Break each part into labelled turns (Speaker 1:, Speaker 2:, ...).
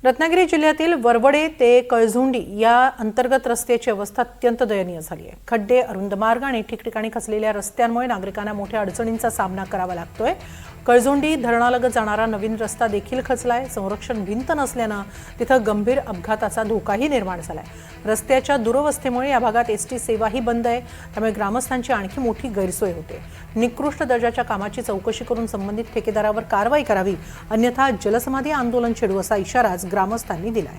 Speaker 1: रत्नागिरी जिल्ह्यातील वरवडे ते कळझुंडी या अंतर्गत रस्त्याची अवस्था अत्यंत दयनीय झाली आहे। खड्डे, अरुंद मार्ग आणि ठिकठिकाणी खचलेल्या रस्त्यांमुळे नागरिकांना मोठ्या अडचणींचा सामना करावा लागतोय। कळझुंडी धरणालगत जाणारा नवीन रस्ता देखील खचलाय। संरक्षण भिंत नसल्याने तिथं गंभीर अपघाताचा धोकाही निर्माण झालाय। रस्त्याच्या दुरवस्थेमुळे या भागात एसटी सेवाही बंद आहे, त्यामुळे ग्रामस्थांची आणखी मोठी गैरसोय होते। निकृष्ट दर्जाच्या कामाची चौकशी करून संबंधित ठेकेदारावर कारवाई करावी, अन्यथा जलसमाधी आंदोलन छेडू असा इशारा ग्रामस्थांनी दिलाय।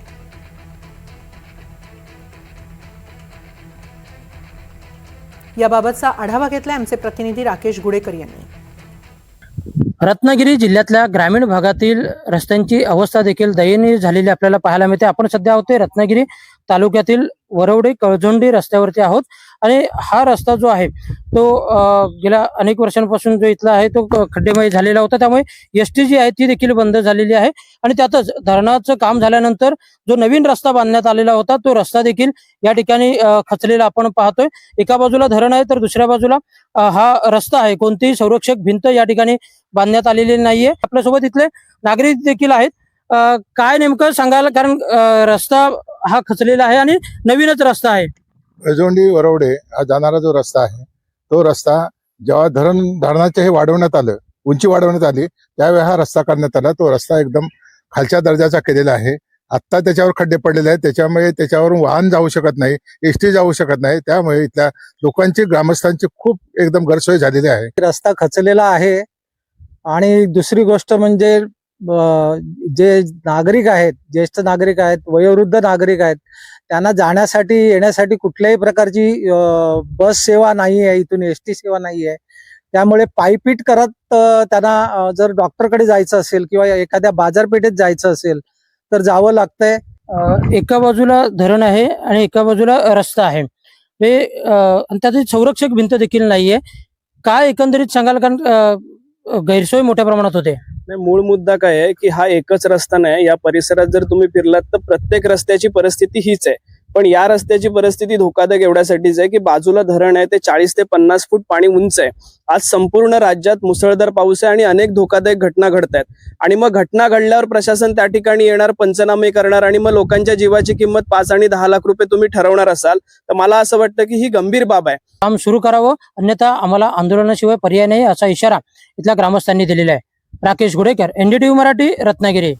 Speaker 1: याबाबतचा आढावा घेतला आमचे प्रतिनिधी राकेश गुडेकर यांनी।
Speaker 2: रत्नागिरी जिल्ह्यातल्या ग्रामीण भागातील रस्त्यांची अवस्था देखील दयनीय झालेली आपल्याला पाहायला मिळते। आपण सध्या आहोत रत्नागिरी तालुक्यातील वरवडे कळझुंडी रस्त्यावरती आहोत आणि हा रस्ता जो आहे तो गेल्या अनेक वर्षांपासून जो इथला आहे तो खड्डेमय झालेला होता, त्यामुळे एसटी जी आहे ती देखील बंद झालेली आहे। आणि त्यातच धरणाचं काम झाल्यानंतर जो नवीन रस्ता बांधण्यात आलेला होता तो रस्ता देखील या ठिकाणी खचलेला आपण पाहतोय। एका बाजूला धरण आहे तर दुसऱ्या बाजूला हा रस्ता आहे। कोणतीही संरक्षक भिंत या ठिकाणी बांधण्यात आलेली नाहीये। आपल्यासोबत इथले नागरिक देखील आहेत। काय नेमकं सांगाल, कारण रस्ता हा खचलेला आहे आणि नवीनच रस्ता आहे।
Speaker 3: कळझुंडी वरवडे हा जाणारा जो रस्ता आहे तो रस्ता जेव्हा धरणाचे हे वाढवण्यात आलं, उंची वाढवण्यात आली, त्यावेळी हा रस्ता करण्यात आला। तो रस्ता एकदम खालच्या दर्जाचा केलेला आहे। आता त्याच्यावर खड्डे पडलेले आहेत, त्याच्यामुळे त्याच्यावरून वाहन जाऊ शकत नाही, एसटी जाऊ शकत नाही। त्यामुळे इथल्या लोकांची, ग्रामस्थांची खूप एकदम गैरसोय झालेली आहे।
Speaker 4: रस्ता खचलेला आहे आणि दुसरी गोष्ट म्हणजे जे नागरिक आहेत, ज्येष्ठ नागरिक आहेत, वयोवृद्ध नागरिक आहेत, त्यांना जाण्यासाठी येण्यासाठी कुठल्याही प्रकारची बस सेवा नाही आहे, इथून एसटी सेवा नाही आहे। त्यामुळे पायपीट करत त्यांना जर डॉक्टरकडे जायचं असेल किंवा एखाद्या बाजारपेठेत जायचं असेल तर जावं लागतंय।
Speaker 2: एका बाजूला धरण आहे आणि एका बाजूला रस्ता आहे, त्याची संरक्षक भिंत देखील नाहीये। काय एकंदरीत सांगाल, कारण गैरसोय मोठ्या प्रमाणात होते।
Speaker 5: मूळ मुद्दा काय आहे की हा एकच रस्ता नाही, या परिसरात जर तुम्ही फिरलात तर प्रत्येक रस्त्याची परिस्थिती हीच आहे। पण या रस्त्याची परिस्थिती धोकादायक एवढ्यासाठीच आहे की बाजूला धरण आहे, ते 40 ते 50 फूट पाणी उंच आहे। आज संपूर्ण राज्यात मुसळधार पाऊस आहे आणि अनेक धोकादायक घटना घडत आहेत। आणि मग घटना घडल्यावर प्रशासन त्या ठिकाणी येणार, पंचनामे करणार आणि मग लोकांच्या जीवाची किंमत 5 आणि 10 लाख रुपये तुम्ही ठरवणार असाल तर मला असं वाटतं की ही गंभीर बाब आहे।
Speaker 2: काम सुरू करावं, अन्यथा आम्हाला आंदोलनाशिवाय पर्याय नाही असा इशारा इथल्या ग्रामस्थांनी दिलेला आहे। राकेश गुडेकर, NDTV मराठी, रत्नागिरी।